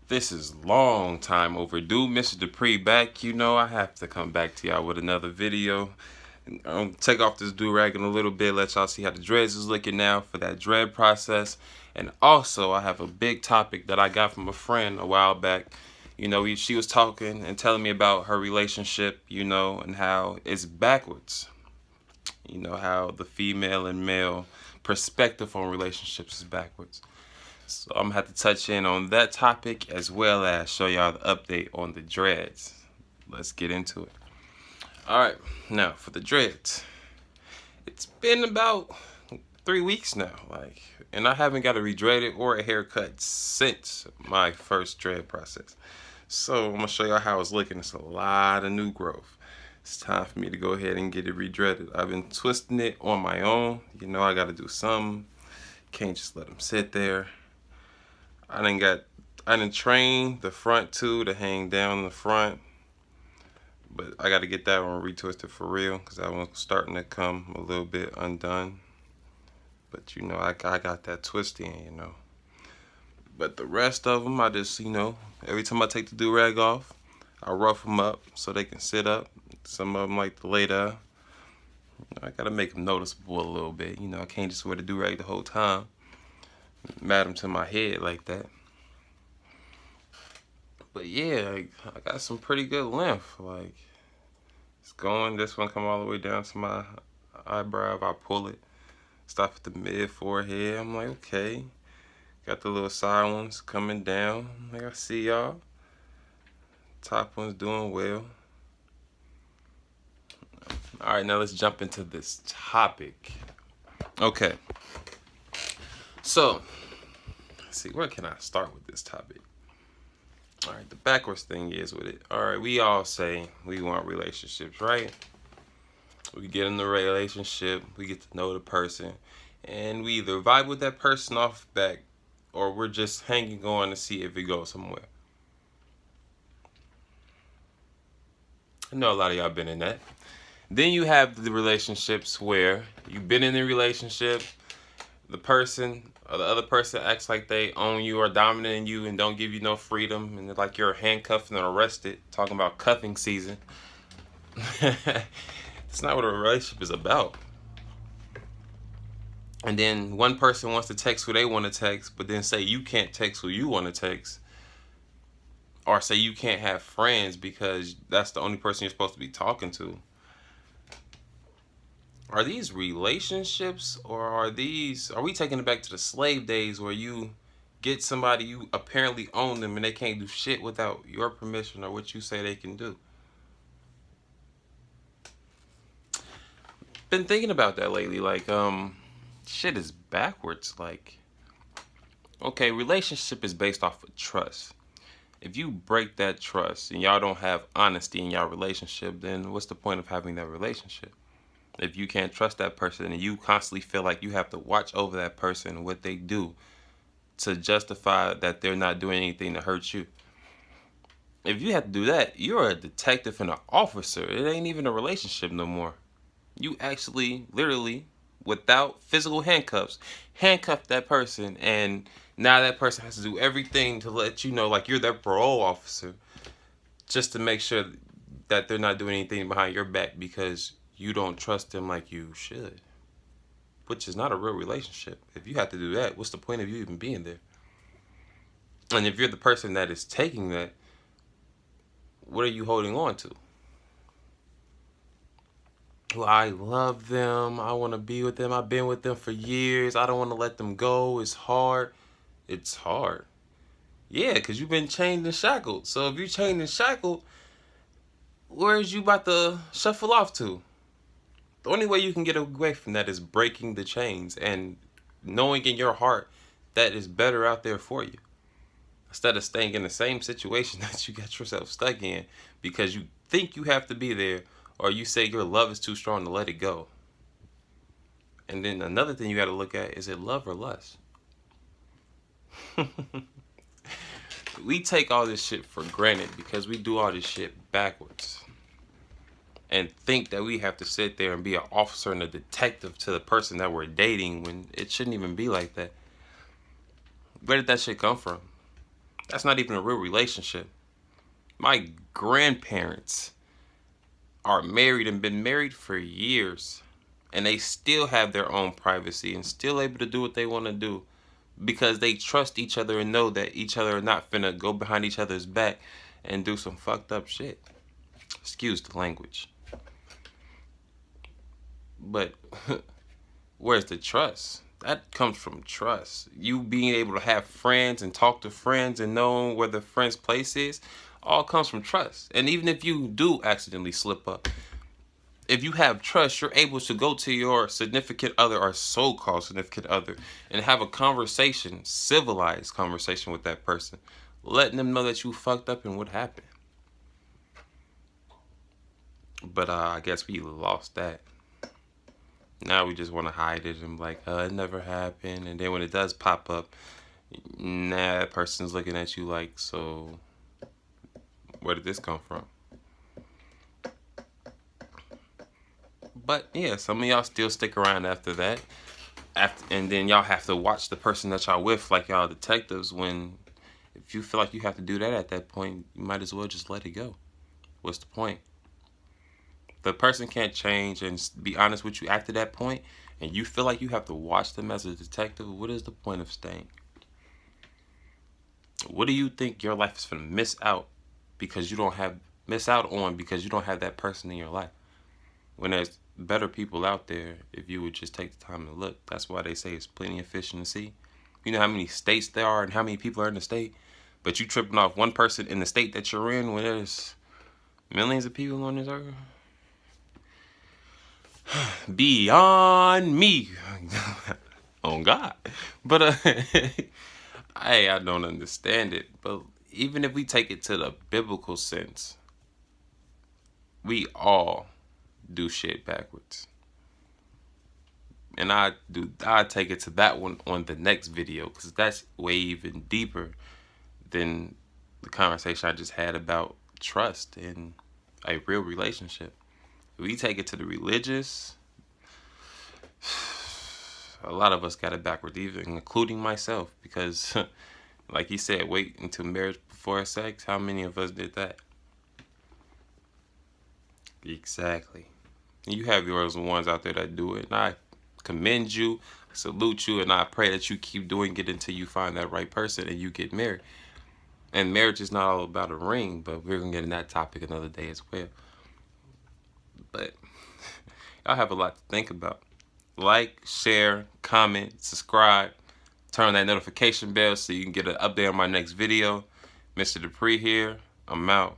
This is long time overdue. Mr.Dupree back. You know I have to come back to y'all with another video. Take off this do-rag in a little bit, let y'all see how the dreads is looking now for that dread process. And also, I have a big topic that I got from a friend a while back. You know, she was talking and telling me about her relationship, you know, and how it's backwards. You know, how the female and male perspective on relationships is backwards. So I'm gonna have to touch in on that topic as well as show y'all the update on the dreads. Let's get into it. All right, now for the dreads, it's been about 3 weeks now, and I haven't got a redreaded or a haircut since my first dread process. So I'm gonna show y'all how it's looking. It's a lot of new growth. It's time for me to go ahead and get it redreaded. I've been twisting it on my own. You know I gotta do something. Can't just let them sit there. I done trained the front too to hang down the front. But I got to get that one retwisted for real because that one's starting to come a little bit undone. But you know, I got that twist in, you know. But the rest of them, I just, you know, every time I take the do-rag off, I rough them up so they can sit up. Some of them like to lay down. You know, I got to make them noticeable a little bit. You know, I can't just wear the do-rag the whole time. Mat them to my head like that. But yeah, I got some pretty good length. Like, it's going. This one come all the way down to my eyebrow. If I pull it, stop at the mid forehead. I'm like, okay. Got the little side ones coming down. Like, I see y'all. Top one's doing well. All right, now let's jump into this topic. Okay. So, let's see, where can I start with this topic? All right, the backwards thing is with it. All right, we all say we want relationships, right? We get in the relationship, we get to know the person, and we either vibe with that person off back, or we're just hanging on to see if it goes somewhere. I know a lot of y'all been in that. Then you have the relationships where you've been in a relationship, the person or the other person acts like they own you or dominant in you and don't give you no freedom, and they're like you're handcuffed and arrested. Talking about cuffing season. It's not what a relationship is about. And then one person wants to text who they want to text, but then say you can't text who you want to text. Or say you can't have friends because that's the only person you're supposed to be talking to. Are these relationships, or are we taking it back to the slave days where you get somebody, you apparently own them, and they can't do shit without your permission or what you say they can do? Been thinking about that lately. Like, shit is backwards. Like, okay, relationship is based off of trust. If you break that trust and y'all don't have honesty in y'all relationship, then what's the point of having that relationship? If you can't trust that person and you constantly feel like you have to watch over that person and what they do to justify that they're not doing anything to hurt you. If you have to do that, you're a detective and an officer. It ain't even a relationship no more. You actually, literally, without physical handcuffs, handcuff that person, and now that person has to do everything to let you know, like you're their parole officer, just to make sure that they're not doing anything behind your back because you don't trust them like you should. Which is not a real relationship. If you have to do that, what's the point of you even being there? And if you're the person that is taking that, what are you holding on to? Well, I love them. I want to be with them. I've been with them for years. I don't want to let them go. It's hard. It's hard. Yeah, because you've been chained and shackled. So if you're chained and shackled, where's you about to shuffle off to? The only way you can get away from that is breaking the chains and knowing in your heart that is better out there for you. Instead of staying in the same situation that you got yourself stuck in because you think you have to be there, or you say your love is too strong to let it go. And then another thing you got to look at, is it love or lust? We take all this shit for granted because we do all this shit backwards. And think that we have to sit there and be an officer and a detective to the person that we're dating when it shouldn't even be like that. Where did that shit come from? That's not even a real relationship. My grandparents are married and been married for years, and they still have their own privacy and still able to do what they want to do because they trust each other and know that each other are not finna go behind each other's back and do some fucked up shit. Excuse the language. But where's the trust? That comes from trust. You being able to have friends and talk to friends and know where the friend's place is, all comes from trust. And even if you do accidentally slip up, if you have trust, you're able to go to your significant other or so-called significant other and have a conversation, civilized conversation with that person, letting them know that you fucked up and what happened. But I guess we lost that. Now we just want to hide it and like, it never happened. And then when it does pop up, that person's looking at you like, so where did this come from? But yeah, some of y'all still stick around after that. And then y'all have to watch the person that y'all with like y'all detectives when, if you feel like you have to do that at that point, you might as well just let it go. What's the point? The person can't change and be honest with you after that point, and you feel like you have to watch them as a detective. What is the point of staying? What do you think your life is gonna miss out because you don't have that person in your life? When there's better people out there, if you would just take the time to look. That's why they say it's plenty of fish in the sea. You know how many states there are and how many people are in the state, but you tripping off one person in the state that you're in when there's millions of people on this earth. Beyond me. On God. But I don't understand it. But even if we take it to the biblical sense, we all do shit backwards. And I take it to that one on the next video, because that's way even deeper than the conversation I just had about trust in a real relationship. We take it to the religious, a lot of us got it backwards, even including myself, because like he said, wait until marriage before sex. How many of us did that? Exactly. You have yours ones out there that do it, and I commend you, I salute you, and I pray that you keep doing it until you find that right person and you get married. And marriage is not all about a ring, but we're gonna get in that topic another day as well. But y'all have a lot to think about. Like, share, comment, subscribe, turn on that notification bell so you can get an update on my next video. Mr. Dupree here. I'm out.